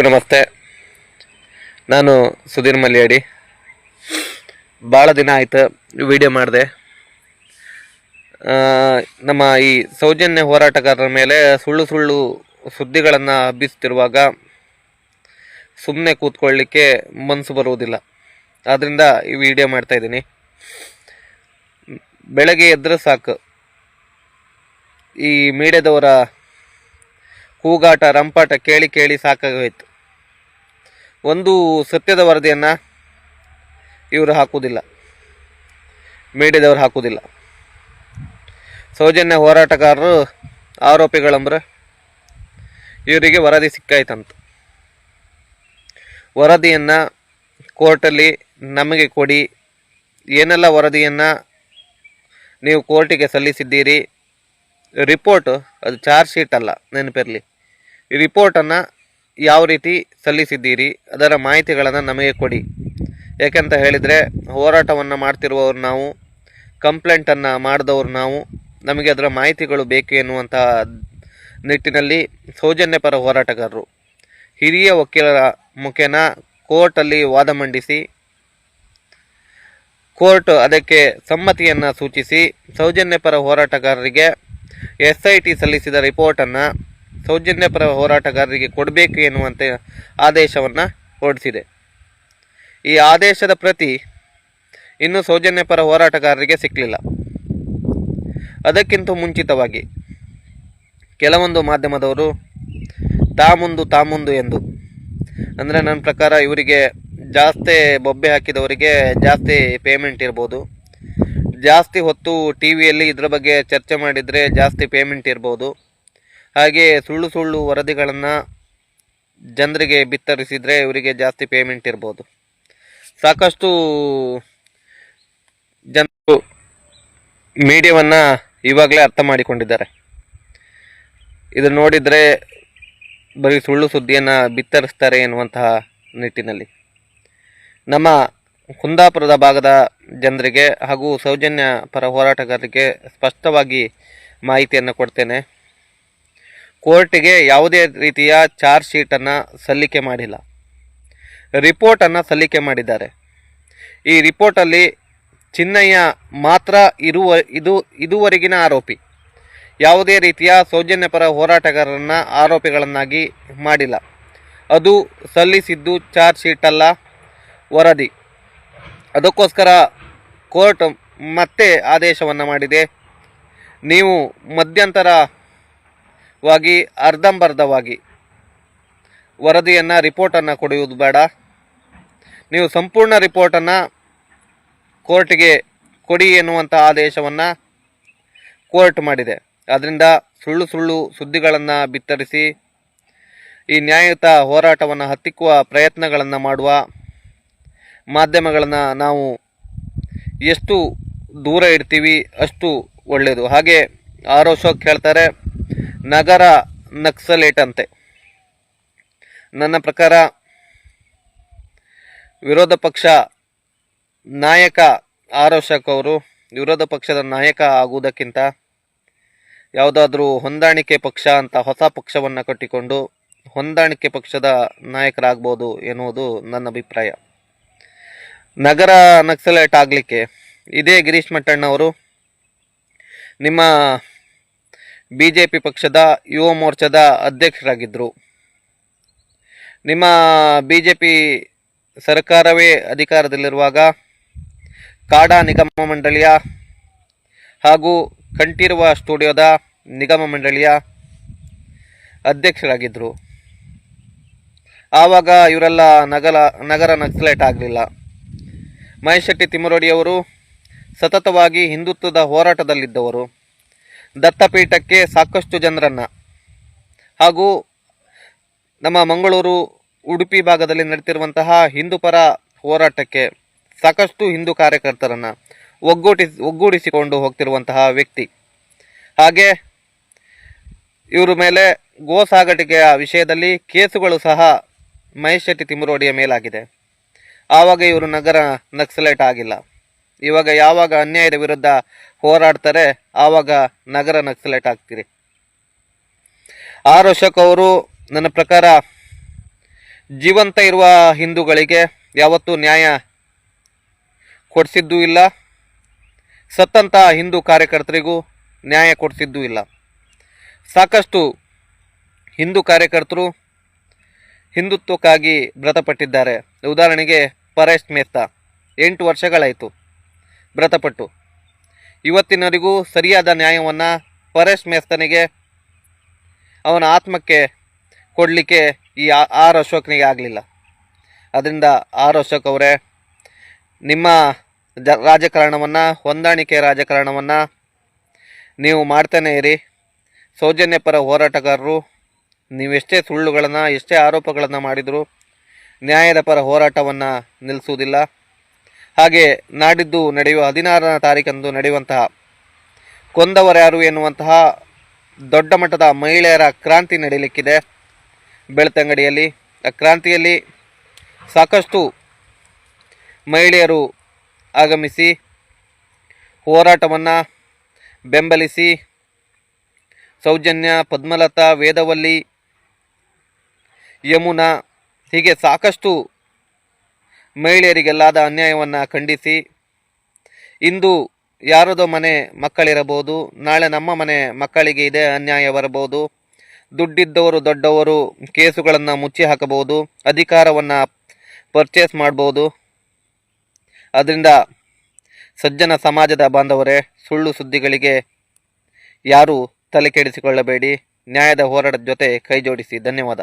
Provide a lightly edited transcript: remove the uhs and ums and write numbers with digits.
ನಮಸ್ತೆ. ನಾನು ಸುಧೀರ್ ಮಲ್ಯಾಡಿ. ಭಾಳ ದಿನ ಆಯ್ತು ವಿಡಿಯೋ ಮಾಡಿದೆ. ನಮ್ಮ ಈ ಸೌಜನ್ಯ ಹೋರಾಟಗಾರರ ಮೇಲೆ ಸುಳ್ಳು ಸುಳ್ಳು ಸುದ್ದಿಗಳನ್ನು ಹಬ್ಬಿಸ್ತಿರುವಾಗ ಸುಮ್ಮನೆ ಕೂತ್ಕೊಳ್ಳಿಕ್ಕೆ ಮನಸ್ಸು ಬರುವುದಿಲ್ಲ. ಆದ್ದರಿಂದ ಈ ವಿಡಿಯೋ ಮಾಡ್ತಾಯಿದ್ದೀನಿ. ಬೆಳಗ್ಗೆ ಎದ್ರೆ ಸಾಕು ಈ ಮೀಡಿಯಾದವರ ಕೂಗಾಟ ರಂಪಾಟ ಕೇಳಿ ಕೇಳಿ ಸಾಕಾಗೋಯ್ತು. ಒಂದು ಸತ್ಯದ ವರದಿಯನ್ನು ಇವರು ಹಾಕುವುದಿಲ್ಲ, ಮೀಡಿಯಾದವರು ಹಾಕುವುದಿಲ್ಲ. ಸೌಜನ್ಯ ಹೋರಾಟಗಾರರು ಆರೋಪಿಗಳಂದ್ರೆ ಇವರಿಗೆ ವರದಿ ಸಿಕ್ಕಾಯ್ತಂತ. ವರದಿಯನ್ನು ಕೋರ್ಟಲ್ಲಿ ನಮಗೆ ಕೊಡಿ, ಏನೆಲ್ಲ ವರದಿಯನ್ನು ನೀವು ಕೋರ್ಟಿಗೆ ಸಲ್ಲಿಸಿದ್ದೀರಿ, ರಿಪೋರ್ಟ್, ಅದು ಚಾರ್ಜ್ ಶೀಟ್ ಅಲ್ಲ, ನೆನಪಿರಲಿ. ಈ ರಿಪೋರ್ಟನ್ನು ಯಾವ ರೀತಿ ಸಲ್ಲಿಸಿದ್ದೀರಿ ಅದರ ಮಾಹಿತಿಗಳನ್ನು ನಮಗೆ ಕೊಡಿ. ಯಾಕೆಂತ ಹೇಳಿದರೆ ಹೋರಾಟವನ್ನು ಮಾಡ್ತಿರುವವರು ನಾವು, ಕಂಪ್ಲೇಂಟನ್ನು ಮಾಡಿದವರು ನಾವು, ನಮಗೆ ಅದರ ಮಾಹಿತಿಗಳು ಬೇಕು ಎನ್ನುವಂಥ ನಿಟ್ಟಿನಲ್ಲಿ ಸೌಜನ್ಯ ಪರ ಹೋರಾಟಗಾರರು ಹಿರಿಯ ವಕೀಲರ ಮುಖೇನ ಕೋರ್ಟಲ್ಲಿ ವಾದ ಮಂಡಿಸಿ ಕೋರ್ಟ್ ಅದಕ್ಕೆ ಸಮ್ಮತಿಯನ್ನು ಸೂಚಿಸಿ ಸೌಜನ್ಯ ಪರ ಹೋರಾಟಗಾರರಿಗೆ SIT ಸಲ್ಲಿಸಿದ ರಿಪೋರ್ಟನ್ನು ಸೌಜನ್ಯ ಪರ ಹೋರಾಟಗಾರರಿಗೆ ಕೊಡಬೇಕು ಎನ್ನುವಂತೆ ಆದೇಶವನ್ನು ಹೊರಡಿಸಿದೆ. ಈ ಆದೇಶದ ಪ್ರತಿ ಇನ್ನೂ ಸೌಜನ್ಯ ಪರ ಹೋರಾಟಗಾರರಿಗೆ ಸಿಕ್ಕಲಿಲ್ಲ. ಅದಕ್ಕಿಂತ ಮುಂಚಿತವಾಗಿ ಕೆಲವೊಂದು ಮಾಧ್ಯಮದವರು ತಾಮುಂದು ಎಂದು, ಅಂದರೆ ನನ್ನ ಪ್ರಕಾರ ಇವರಿಗೆ ಜಾಸ್ತಿ ಬೊಬ್ಬೆ ಹಾಕಿದವರಿಗೆ ಜಾಸ್ತಿ ಪೇಮೆಂಟ್ ಇರ್ಬೋದು, ಜಾಸ್ತಿ ಹೊತ್ತು TVಯಲ್ಲಿ ಇದರ ಬಗ್ಗೆ ಚರ್ಚೆ ಮಾಡಿದರೆ ಜಾಸ್ತಿ ಪೇಮೆಂಟ್ ಇರ್ಬೋದು, ಹಾಗೆ ಸುಳ್ಳು ಸುಳ್ಳು ವರದಿಗಳನ್ನು ಜನರಿಗೆ ಬಿತ್ತರಿಸಿದರೆ ಇವರಿಗೆ ಜಾಸ್ತಿ ಪೇಮೆಂಟ್ ಇರ್ಬೋದು. ಸಾಕಷ್ಟು ಜನರು ಮೀಡಿಯಾವನ್ನು ಇವಾಗಲೇ ಅರ್ಥ ಮಾಡಿಕೊಂಡಿದ್ದಾರೆ. ಇದನ್ನು ನೋಡಿದರೆ ಬರೀ ಸುಳ್ಳು ಸುದ್ದಿಯನ್ನು ಬಿತ್ತರಿಸ್ತಾರೆ ಎನ್ನುವಂತಹ ನಿಟ್ಟಿನಲ್ಲಿ ನಮ್ಮ ಕುಂದಾಪುರದ ಭಾಗದ ಜನರಿಗೆ ಹಾಗೂ ಸೌಜನ್ಯ ಪರ ಹೋರಾಟಗಾರರಿಗೆ ಸ್ಪಷ್ಟವಾಗಿ ಮಾಹಿತಿಯನ್ನು ಕೊಡ್ತೇನೆ. ಕೋರ್ಟಿಗೆ ಯಾವುದೇ ರೀತಿಯ ಚಾರ್ಜ್ ಶೀಟನ್ನು ಸಲ್ಲಿಕೆ ಮಾಡಿಲ್ಲ, ರಿಪೋರ್ಟನ್ನು ಸಲ್ಲಿಕೆ ಮಾಡಿದ್ದಾರೆ. ಈ ರಿಪೋರ್ಟಲ್ಲಿ ಚಿನ್ನಯ್ಯ ಮಾತ್ರ ಇದುವರೆಗಿನ ಆರೋಪಿ. ಯಾವುದೇ ರೀತಿಯ ಸೌಜನ್ಯ ಪರ ಹೋರಾಟಗಾರರನ್ನು ಆರೋಪಿಗಳನ್ನಾಗಿ ಮಾಡಿಲ್ಲ. ಅದು ಸಲ್ಲಿಸಿದ್ದು ಚಾರ್ಜ್ ಶೀಟ್ ಅಲ್ಲ, ವರದಿ. ಅದಕ್ಕೋಸ್ಕರ ಕೋರ್ಟ್ ಮತ್ತೆ ಆದೇಶವನ್ನು ಮಾಡಿದೆ. ನೀವು ಮಧ್ಯಂತರವಾಗಿ ಅರ್ಧಂಬರ್ಧವಾಗಿ ವರದಿಯನ್ನು ರಿಪೋರ್ಟನ್ನು ಕೊಡುವುದು ಬೇಡ, ನೀವು ಸಂಪೂರ್ಣ ರಿಪೋರ್ಟನ್ನು ಕೋರ್ಟಿಗೆ ಕೊಡಿ ಎನ್ನುವಂಥ ಆದೇಶವನ್ನು ಕೋರ್ಟ್ ಮಾಡಿದೆ. ಆದ್ದರಿಂದ ಸುಳ್ಳು ಸುಳ್ಳು ಸುದ್ದಿಗಳನ್ನು ಬಿತ್ತರಿಸಿ ಈ ನ್ಯಾಯಯುತ ಹೋರಾಟವನ್ನು ಹತ್ತಿಕ್ಕುವ ಪ್ರಯತ್ನಗಳನ್ನು ಮಾಡುವ ಮಾಧ್ಯಮಗಳನ್ನು ನಾವು ಎಷ್ಟು ದೂರ ಇಡ್ತೀವಿ ಅಷ್ಟು ಒಳ್ಳೆಯದು. ಹಾಗೆ ಅಶೋಕ್ ಹೇಳ್ತಾರೆ ನಗರ ನಕ್ಸಲೇಟ್ ಅಂತೆ. ನನ್ನ ಪ್ರಕಾರ ವಿರೋಧ ಪಕ್ಷ ನಾಯಕ ಅಶೋಕ್ ಅವರು ವಿರೋಧ ಪಕ್ಷದ ನಾಯಕ ಆಗುವುದಕ್ಕಿಂತ ಯಾವುದಾದ್ರೂ ಹೊಂದಾಣಿಕೆ ಪಕ್ಷ ಅಂತ ಹೊಸ ಪಕ್ಷವನ್ನು ಕಟ್ಟಿಕೊಂಡು ಹೊಂದಾಣಿಕೆ ಪಕ್ಷದ ನಾಯಕರಾಗ್ಬೋದು ಎನ್ನುವುದು ನನ್ನ ಅಭಿಪ್ರಾಯ. ನಗರ ನಕ್ಸಲೇಟ್ ಆಗಲಿಕ್ಕೆ ಇದೇ ಗಿರೀಶ್ ಮಟ್ಟಣ್ಣವರು ನಿಮ್ಮ BJP ಪಕ್ಷದ ಯುವ ಮೋರ್ಚಾದ ಅಧ್ಯಕ್ಷರಾಗಿದ್ದರು. ನಿಮ್ಮ BJP ಸರ್ಕಾರವೇ ಅಧಿಕಾರದಲ್ಲಿರುವಾಗ ಕಾಡಾ ನಿಗಮ ಮಂಡಳಿಯ ಹಾಗೂ ಕಂಠೀರವ ಸ್ಟುಡಿಯೋದ ನಿಗಮ ಮಂಡಳಿಯ ಅಧ್ಯಕ್ಷರಾಗಿದ್ದರು. ಆವಾಗ ಇವರೆಲ್ಲ ನಗರ ನಕ್ಸಲೇಟ್ ಆಗಲಿಲ್ಲ. ಮಹೇಶ್ ಶೆಟ್ಟಿ ತಿಮ್ಮರೋಡಿಯವರು ಸತತವಾಗಿ ಹಿಂದುತ್ವದ ಹೋರಾಟದಲ್ಲಿದ್ದವರು. ದತ್ತಪೀಠಕ್ಕೆ ಸಾಕಷ್ಟು ಜನರನ್ನು ಹಾಗೂ ನಮ್ಮ ಮಂಗಳೂರು ಉಡುಪಿ ಭಾಗದಲ್ಲಿ ನಡೆತಿರುವಂತಹ ಹಿಂದೂ ಪರ ಹೋರಾಟಕ್ಕೆ ಸಾಕಷ್ಟು ಹಿಂದೂ ಕಾರ್ಯಕರ್ತರನ್ನು ಒಗ್ಗೂಡಿಸಿಕೊಂಡು ಹೋಗ್ತಿರುವಂತಹ ವ್ಯಕ್ತಿ. ಹಾಗೆ ಇವರ ಮೇಲೆ ಗೋಸಾಗಾಟಿಕೆಯ ವಿಷಯದಲ್ಲಿ ಕೇಸುಗಳು ಸಹ ಮಹೇಶ್ ಶೆಟ್ಟಿ ತಿಮ್ಮರೋಡಿಯ ಮೇಲಾಗಿದೆ. ಆವಾಗ ಇವರು ನಗರ ನಕ್ಸಲೇಟ್ ಆಗಿಲ್ಲ. ಇವಾಗ ಯಾವಾಗ ಅನ್ಯಾಯದ ವಿರುದ್ಧ ಹೋರಾಡ್ತಾರೆ ಆವಾಗ ನಗರ ನಕ್ಸಲೇಟ್ ಆಗ್ತೀರಿ. ಅಶೋಕ್ ಅವರು ನನ್ನ ಪ್ರಕಾರ ಜೀವಂತ ಇರುವ ಹಿಂದೂಗಳಿಗೆ ಯಾವತ್ತೂ ನ್ಯಾಯ ಕೊಡಿಸಿದ್ದೂ ಇಲ್ಲ, ಸತ್ತಂಥ ಹಿಂದೂ ಕಾರ್ಯಕರ್ತರಿಗೂ ನ್ಯಾಯ ಕೊಡಿಸಿದ್ದೂ ಇಲ್ಲ. ಸಾಕಷ್ಟು ಹಿಂದೂ ಕಾರ್ಯಕರ್ತರು ಹಿಂದುತ್ವಕ್ಕಾಗಿ ಮೃತಪಟ್ಟಿದ್ದಾರೆ. ಉದಾಹರಣೆಗೆ ಪರೇಶ್ ಮೆಹ್ತಾ 8 ವರ್ಷಗಳಾಯಿತು ಮೃತಪಟ್ಟು. ಇವತ್ತಿನವರೆಗೂ ಸರಿಯಾದ ನ್ಯಾಯವನ್ನು ಪರೇಶ್ ಮೆಹ್ತಾನಿಗೆ, ಅವನ ಆತ್ಮಕ್ಕೆ ಕೊಡಲಿಕ್ಕೆ ಈ ಆರ್ ಅಶೋಕ್ನಿಗೆ ಆಗಲಿಲ್ಲ. ಅದರಿಂದ ಆರ್ ಅಶೋಕ್ ಅವರೇ, ನಿಮ್ಮ ರಾಜಕಾರಣವನ್ನು, ಹೊಂದಾಣಿಕೆ ರಾಜಕಾರಣವನ್ನು ನೀವು ಮಾಡ್ತಾನೇ ಇರಿ. ಸೌಜನ್ಯಪರ ಹೋರಾಟಗಾರರು ನೀವೆಷ್ಟೇ ಸುಳ್ಳುಗಳನ್ನು, ಎಷ್ಟೇ ಆರೋಪಗಳನ್ನು ಮಾಡಿದರೂ ನ್ಯಾಯದ ಪರ ಹೋರಾಟವನ್ನು ನಿಲ್ಲಿಸುವುದಿಲ್ಲ. ಹಾಗೆ ನಾಡಿದ್ದು ನಡೆಯುವ 16ನೇ ತಾರೀಕಂದು ನಡೆಯುವಂತಹ ಕೊಂದವರ್ಯಾರು ಎನ್ನುವಂತಹ ದೊಡ್ಡ ಮಟ್ಟದ ಮಹಿಳೆಯರ ಕ್ರಾಂತಿ ನಡೆಯಲಿಕ್ಕಿದೆ ಬೆಳ್ತಂಗಡಿಯಲ್ಲಿ. ಆ ಕ್ರಾಂತಿಯಲ್ಲಿ ಸಾಕಷ್ಟು ಮಹಿಳೆಯರು ಆಗಮಿಸಿ ಹೋರಾಟವನ್ನು ಬೆಂಬಲಿಸಿ, ಸೌಜನ್ಯ, ಪದ್ಮಲತಾ, ವೇದವಲ್ಲಿ, ಯಮುನಾ ಹೀಗೆ ಸಾಕಷ್ಟು ಮಹಿಳೆಯರಿಗೆಲ್ಲಾದ ಅನ್ಯಾಯವನ್ನು ಖಂಡಿಸಿ, ಇಂದು ಯಾರದೋ ಮನೆ ಮಕ್ಕಳಿರಬಹುದು, ನಾಳೆ ನಮ್ಮ ಮನೆ ಮಕ್ಕಳಿಗೆ ಇದೇ ಅನ್ಯಾಯ ಬರಬಹುದು. ದುಡ್ಡಿದ್ದವರು ದೊಡ್ಡವರು ಕೇಸುಗಳನ್ನು ಮುಚ್ಚಿ ಹಾಕಬಹುದು, ಅಧಿಕಾರವನ್ನು ಪರ್ಚೇಸ್ ಮಾಡ್ಬೋದು. ಅದರಿಂದ ಸಜ್ಜನ ಸಮಾಜದ ಬಾಂಧವರೇ, ಸುಳ್ಳು ಸುದ್ದಿಗಳಿಗೆ ಯಾರೂ ತಲೆ ಕೆಡಿಸಿಕೊಳ್ಳಬೇಡಿ. ನ್ಯಾಯದ ಹೋರಾಟದ ಜೊತೆ ಕೈ ಜೋಡಿಸಿ. ಧನ್ಯವಾದ.